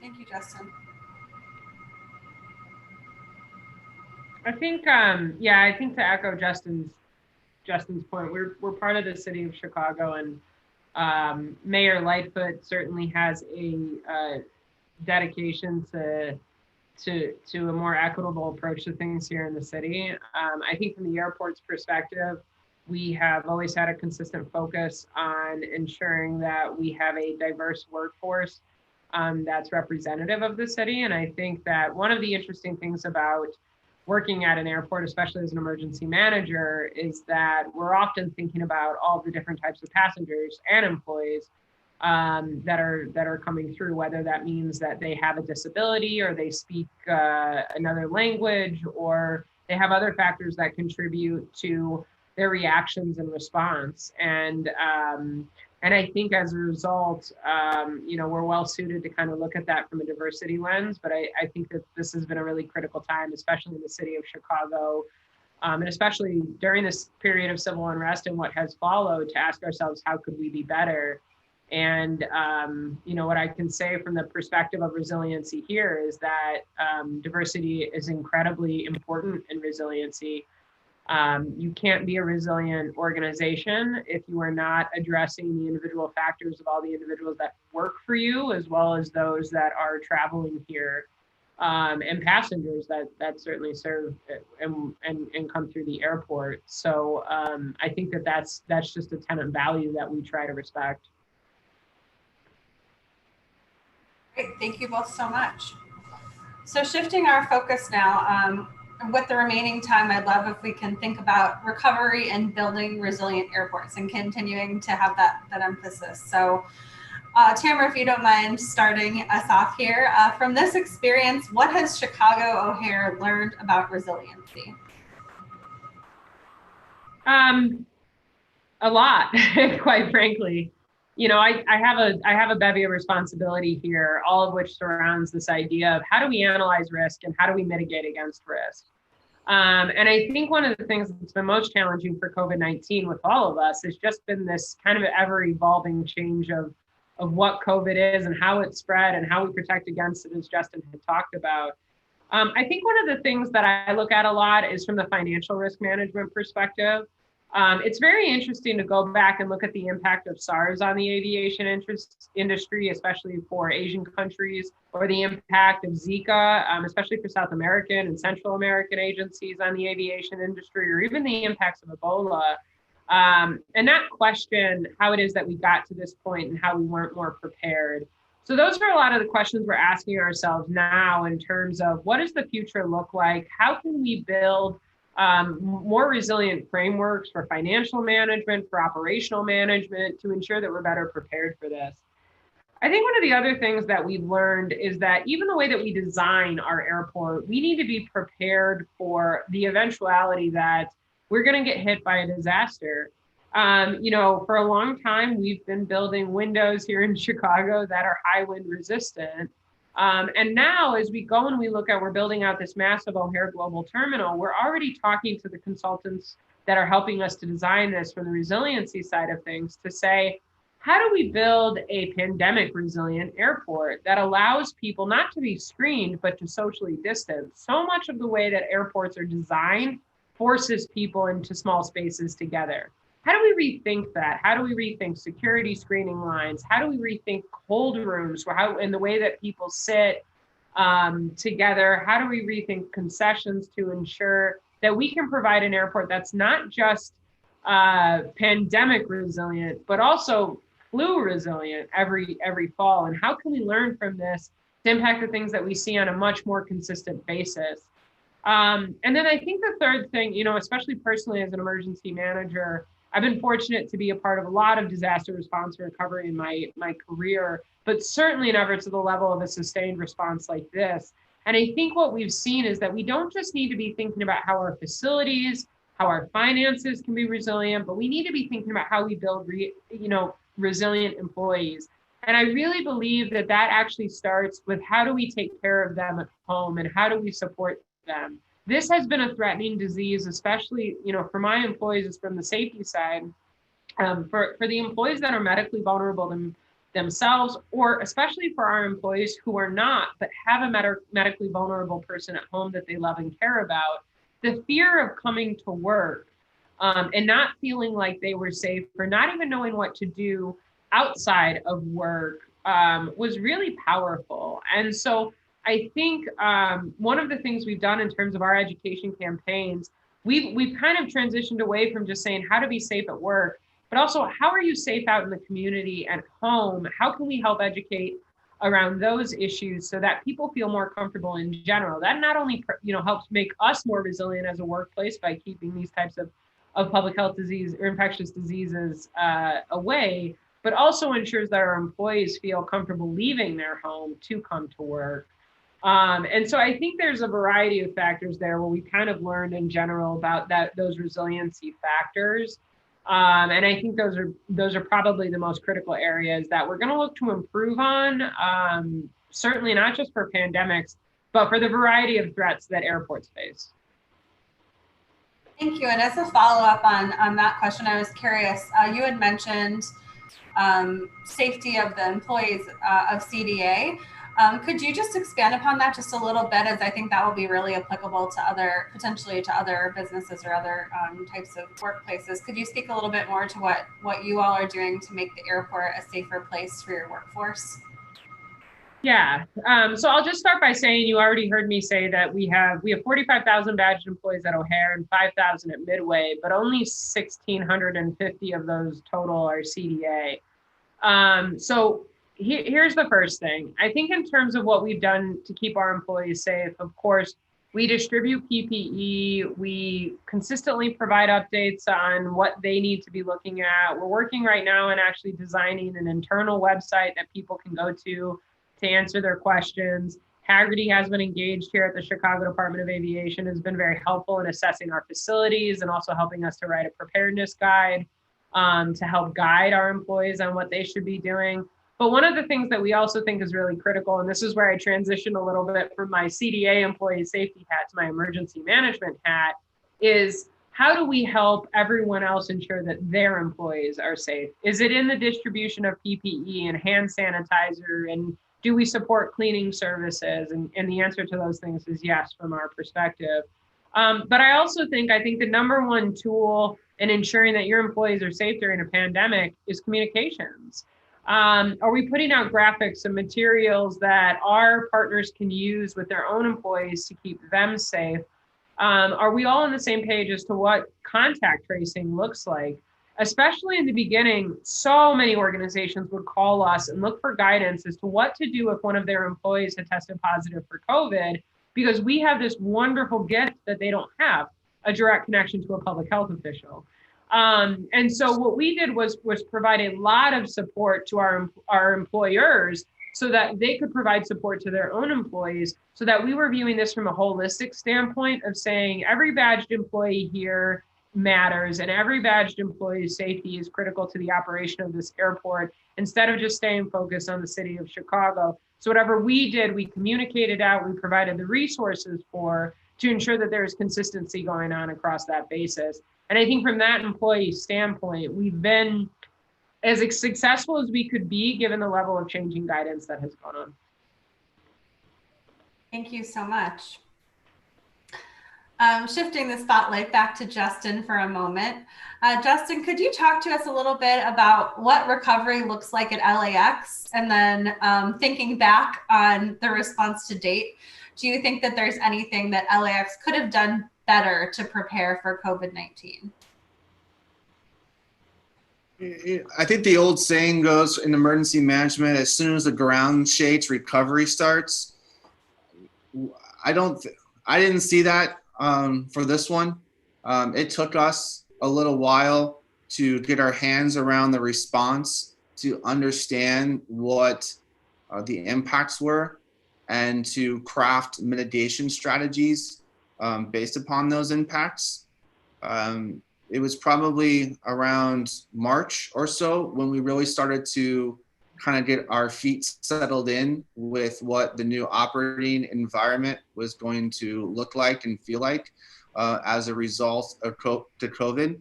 Thank you, Justin. I think, I think to echo Justin's point, we're part of the city of Chicago, and Mayor Lightfoot certainly has a dedication to a more equitable approach to things here in the city. I think from the airport's perspective, we have always had a consistent focus on ensuring that we have a diverse workforce that's representative of the city. And I think that one of the interesting things about working at an airport, especially as an emergency manager, is that we're often thinking about all the different types of passengers and employees that are coming through, whether that means that they have a disability or they speak another language, or they have other factors that contribute to their reactions and response. And I think as a result, we're well suited to kind of look at that from a diversity lens. But I think that this has been a really critical time, especially in the city of Chicago, and especially during this period of civil unrest and what has followed, to ask ourselves, how could we be better? And, what I can say from the perspective of resiliency here is that diversity is incredibly important in resiliency. You can't be a resilient organization if you are not addressing the individual factors of all the individuals that work for you, as well as those that are traveling here, and passengers that certainly serve and come through the airport. So I think that's just a tenant value that we try to respect. Great, thank you both so much. So shifting our focus now, with the remaining time, I'd love if we can think about recovery and building resilient airports and continuing to have that emphasis. So Tamra, if you don't mind starting us off here, from this experience, what has Chicago O'Hare learned about resiliency? A lot, quite frankly. I have a bevy of responsibility here, all of which surrounds this idea of how do we analyze risk and how do we mitigate against risk. And I think one of the things that's been most challenging for COVID-19 with all of us has just been this kind of ever evolving change of what COVID is and how it's spread and how we protect against it, as Justin had talked about. I think one of the things that I look at a lot is from the financial risk management perspective. It's very interesting to go back and look at the impact of SARS on the aviation industry, especially for Asian countries, or the impact of Zika, especially for South American and Central American agencies on the aviation industry, or even the impacts of Ebola. And not question how it is that we got to this point and how we weren't more prepared. So those are a lot of the questions we're asking ourselves now in terms of what does the future look like? How can we build more resilient frameworks for financial management, for operational management, to ensure that we're better prepared for this? I think one of the other things that we've learned is that even the way that we design our airport, we need to be prepared for the eventuality that we're going to get hit by a disaster. For a long time, we've been building windows here in Chicago that are high wind resistant. And now as we go and we look at, we're building out this massive O'Hare Global Terminal, we're already talking to the consultants that are helping us to design this from the resiliency side of things to say, how do we build a pandemic resilient airport that allows people not to be screened, but to socially distance? So much of the way that airports are designed forces people into small spaces together. How do we rethink that? How do we rethink security screening lines? How do we rethink cold rooms and the way that people sit together? How do we rethink concessions to ensure that we can provide an airport that's not just pandemic resilient, but also flu resilient every fall? And how can we learn from this to impact the things that we see on a much more consistent basis? And then I think the third thing, especially personally as an emergency manager, I've been fortunate to be a part of a lot of disaster response and recovery in my career, but certainly never to the level of a sustained response like this. And I think what we've seen is that we don't just need to be thinking about how our facilities, how our finances can be resilient, but we need to be thinking about how we build resilient employees. And I really believe that actually starts with how do we take care of them at home and how do we support them. This has been a threatening disease, especially, for my employees, is from the safety side. For the employees that are medically vulnerable themselves, or especially for our employees who are not, but have a medically vulnerable person at home that they love and care about, the fear of coming to work and not feeling like they were safe, or not even knowing what to do outside of work was really powerful. And so I think one of the things we've done in terms of our education campaigns, we've kind of transitioned away from just saying how to be safe at work, but also how are you safe out in the community at home? How can we help educate around those issues so that people feel more comfortable in general? That not only helps make us more resilient as a workplace by keeping these types of public health disease or infectious diseases away, but also ensures that our employees feel comfortable leaving their home to come to work. And so I think there's a variety of factors there where we kind of learned in general about those resiliency factors. And I think those are probably the most critical areas that we're going to look to improve on, certainly not just for pandemics, but for the variety of threats that airports face. Thank you. And as a follow-up on that question, I was curious, you had mentioned safety of the employees of CDA. Could you just expand upon that just a little bit, as I think that will be really applicable to potentially to other businesses or other types of workplaces? Could you speak a little bit more to what you all are doing to make the airport a safer place for your workforce? Yeah. So I'll just start by saying you already heard me say that we have 45,000 badged employees at O'Hare and 5,000 at Midway, but only 1,650 of those total are CDA. So here's the first thing. I think in terms of what we've done to keep our employees safe, of course, we distribute PPE. We consistently provide updates on what they need to be looking at. We're working right now on actually designing an internal website that people can go to answer their questions. Hagerty has been engaged here at the Chicago Department of Aviation, has been very helpful in assessing our facilities and also helping us to write a preparedness guide to help guide our employees on what they should be doing. But one of the things that we also think is really critical, and this is where I transition a little bit from my CDA employee safety hat to my emergency management hat, is how do we help everyone else ensure that their employees are safe? Is it in the distribution of PPE and hand sanitizer? And do we support cleaning services? And the answer to those things is yes, from our perspective. But I think the number one tool in ensuring that your employees are safe during a pandemic is communications. Are we putting out graphics and materials that our partners can use with their own employees to keep them safe? Are we all on the same page as to what contact tracing looks like? Especially in the beginning, so many organizations would call us and look for guidance as to what to do if one of their employees had tested positive for COVID, because we have this wonderful gift that they don't have, a direct connection to a public health official. And so what we did was provide a lot of support to our employers so that they could provide support to their own employees, so that we were viewing this from a holistic standpoint of saying every badged employee here matters and every badged employee's safety is critical to the operation of this airport, instead of just staying focused on the city of Chicago. So whatever we did, we communicated out, we provided the resources to ensure that there's consistency going on across that basis. And I think from that employee standpoint, we've been as successful as we could be given the level of changing guidance that has gone on. Thank you so much. Shifting the spotlight back to Justin for a moment. Justin, could you talk to us a little bit about what recovery looks like at LAX? And then thinking back on the response to date, do you think that there's anything that LAX could have done better to prepare for COVID-19? I think the old saying goes in emergency management, as soon as the ground shakes, recovery starts. I didn't see that for this one. It took us a little while to get our hands around the response, to understand what the impacts were, and to craft mitigation strategies based upon those impacts. It was probably around March or so when we really started to kind of get our feet settled in with what the new operating environment was going to look like and feel like as a result of COVID.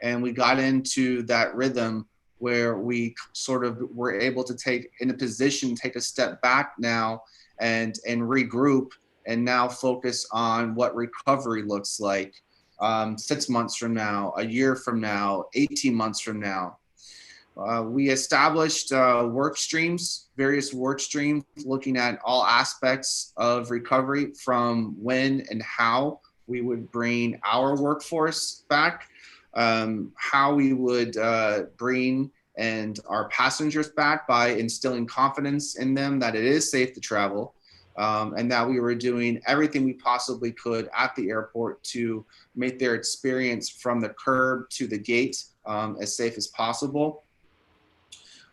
And we got into that rhythm where we sort of were able to take a step back now and regroup, and now focus on what recovery looks like 6 months from now, a year from now, 18 months from now. We established various work streams, looking at all aspects of recovery, from when and how we would bring our workforce back, how we would bring our passengers back by instilling confidence in them that it is safe to travel, and that we were doing everything we possibly could at the airport to make their experience from the curb to the gate as safe as possible.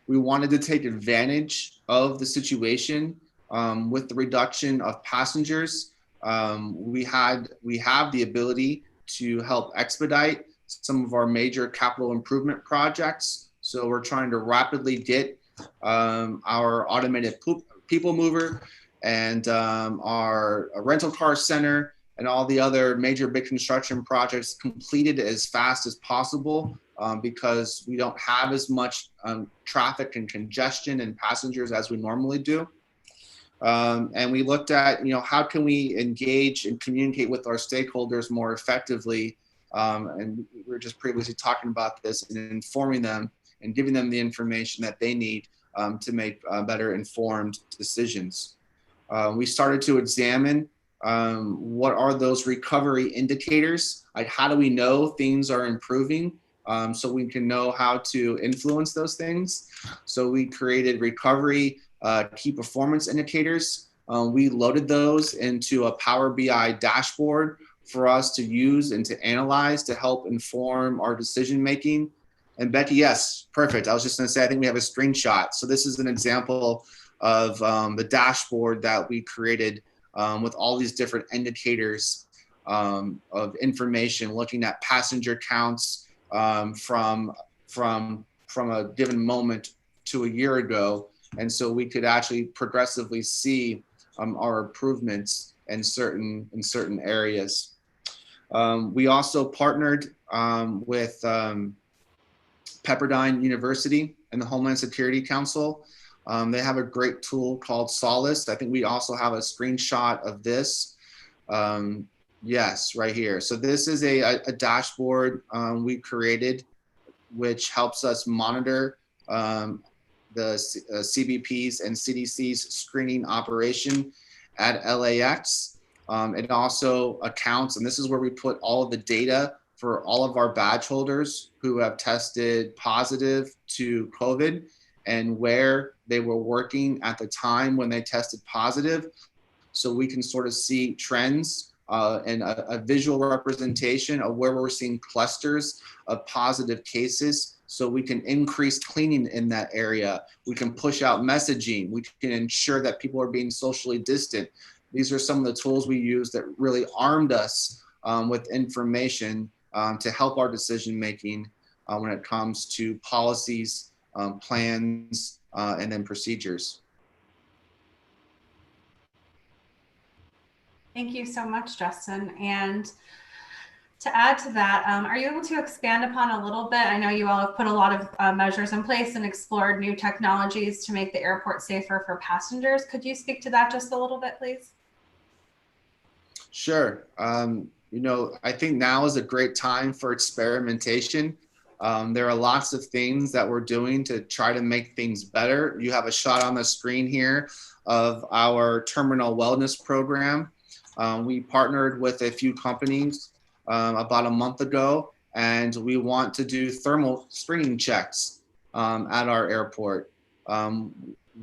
We wanted to take advantage of the situation with the reduction of passengers. We have the ability to help expedite some of our major capital improvement projects. So we're trying to rapidly get our automated people mover and our rental car center and all the other major big construction projects completed as fast as possible, because we don't have as much traffic and congestion and passengers as we normally do. And we looked at, how can we engage and communicate with our stakeholders more effectively? And we were just previously talking about this, and informing them and giving them the information that they need to make better informed decisions. We started to examine what are those recovery indicators? Like, how do we know things are improving so we can know how to influence those things? So we created recovery key performance indicators. We loaded those into a Power BI dashboard for us to use and to analyze to help inform our decision making. And Becky, yes, perfect. I was just going to say, I think we have a screenshot. So this is an example of the dashboard that we created with all these different indicators of information, looking at passenger counts from a given moment to a year ago. And so we could actually progressively see our improvements in certain areas. We also partnered with Pepperdine University and the Homeland Security Council. They have a great tool called Solace. I think we also have a screenshot of this. Yes, right here. So this is a dashboard we created, which helps us monitor the CBP's and CDC's screening operation at LAX. It also accounts, and this is where we put all of the data for all of our badge holders who have tested positive to COVID and where they were working at the time when they tested positive. So we can sort of see trends and a visual representation of where we're seeing clusters of positive cases. So we can increase cleaning in that area. We can push out messaging. We can ensure that people are being socially distant. These are some of the tools we use that really armed us with information to help our decision making when it comes to policies, plans, and then procedures. Thank you so much, Justin. And to add to that, are you able to expand upon a little bit? I know you all have put a lot of measures in place and explored new technologies to make the airport safer for passengers. Could you speak to that just a little bit, please? Sure. You know, I think now is a great time for experimentation. There are lots of things that we're doing to try to make things better. You have a shot on the screen here of our terminal wellness program. We partnered with a few companies about a month ago, and we want to do thermal screening checks at our airport.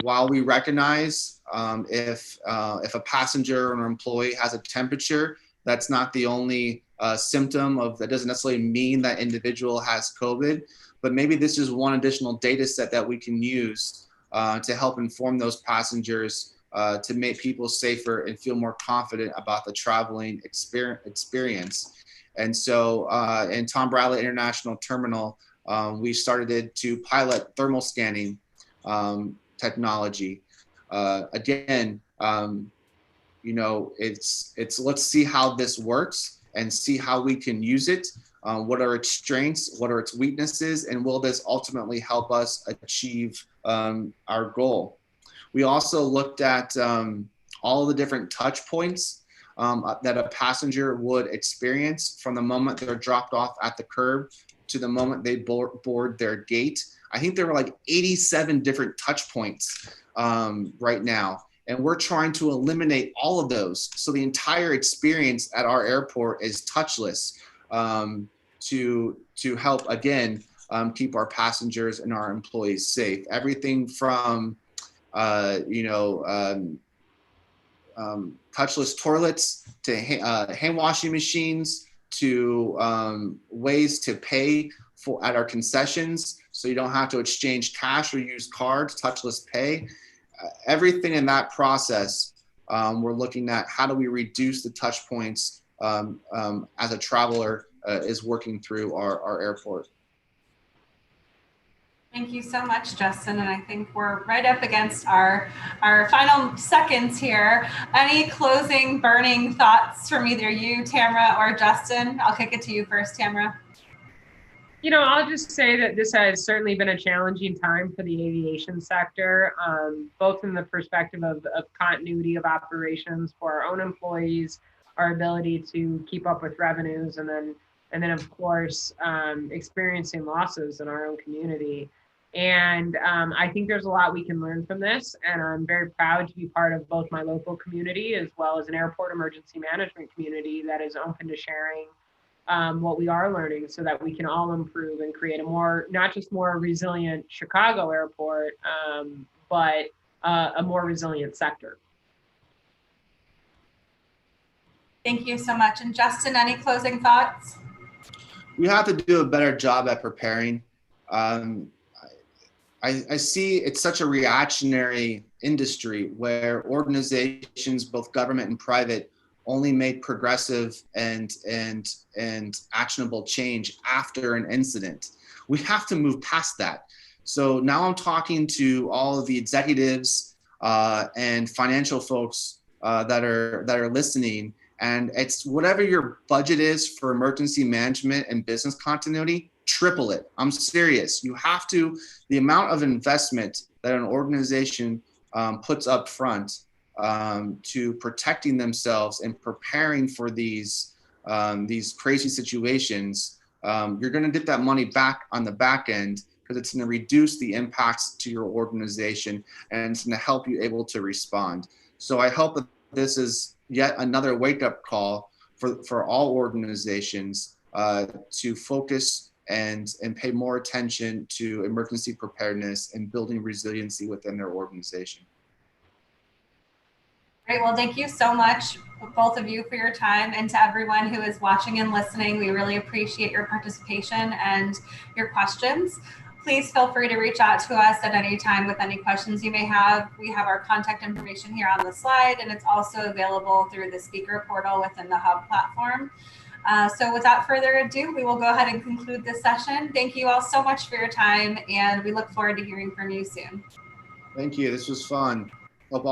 While we recognize if a passenger or an employee has a temperature, that's not the only symptom of that doesn't necessarily mean that individual has COVID, but maybe this is one additional data set that we can use to help inform those passengers to make people safer and feel more confident about the traveling experience. And so in Tom Bradley International Terminal, we started to pilot thermal scanning technology. Again, you know, it's let's see how this works and see how we can use it. What are its strengths? What are its weaknesses? And will this ultimately help us achieve our goal? We also looked at all the different touch points that a passenger would experience from the moment they're dropped off at the curb to the moment they board their gate. I think there were like 87 different touch points right now. And we're trying to eliminate all of those. So the entire experience at our airport is touchless to help, again, keep our passengers and our employees safe. Everything from, you know, touchless toilets to hand washing machines to ways to pay for at our concessions, so you don't have to exchange cash or use cards, touchless pay. Everything in that process, we're looking at how do we reduce the touch points as a traveler is working through our airport. Thank you so much, Justin. And I think we're right up against our final seconds here. Any closing burning thoughts from either you, Tamra, or Justin? I'll kick it to you first, Tamra. You know, I'll just say that this has certainly been a challenging time for the aviation sector, both in the perspective of continuity of operations for our own employees, our ability to keep up with revenues, and then of course, experiencing losses in our own community. And I think there's a lot we can learn from this, and I'm very proud to be part of both my local community as well as an airport emergency management community that is open to sharing what we are learning so that we can all improve and create a more, not just more resilient Chicago airport, but a more resilient sector. Thank you so much. And Justin, any closing thoughts? We have to do a better job at preparing. I see it's such a reactionary industry where organizations, both government and private, only make progressive and actionable change after an incident. We have to move past that. So now I'm talking to all of the executives and financial folks that are listening, And it's whatever your budget is for emergency management and business continuity, triple it. I'm serious. You have to, the amount of investment that an organization puts up front to protecting themselves and preparing for these crazy situations, you're going to get that money back on the back end, because it's going to reduce the impacts to your organization and it's going to help you able to respond. So I hope that this is yet another wake-up call for all organizations to focus and pay more attention to emergency preparedness and building resiliency within their organization. Great. Well, thank you so much, both of you, for your time, and to everyone who is watching and listening. We really appreciate your participation and your questions. Please feel free to reach out to us at any time with any questions you may have. We have our contact information here on the slide, and it's also available through the speaker portal within the Hub platform. So without further ado, we will go ahead and conclude this session. Thank you all so much for your time, and we look forward to hearing from you soon. Thank you. This was fun. Hope all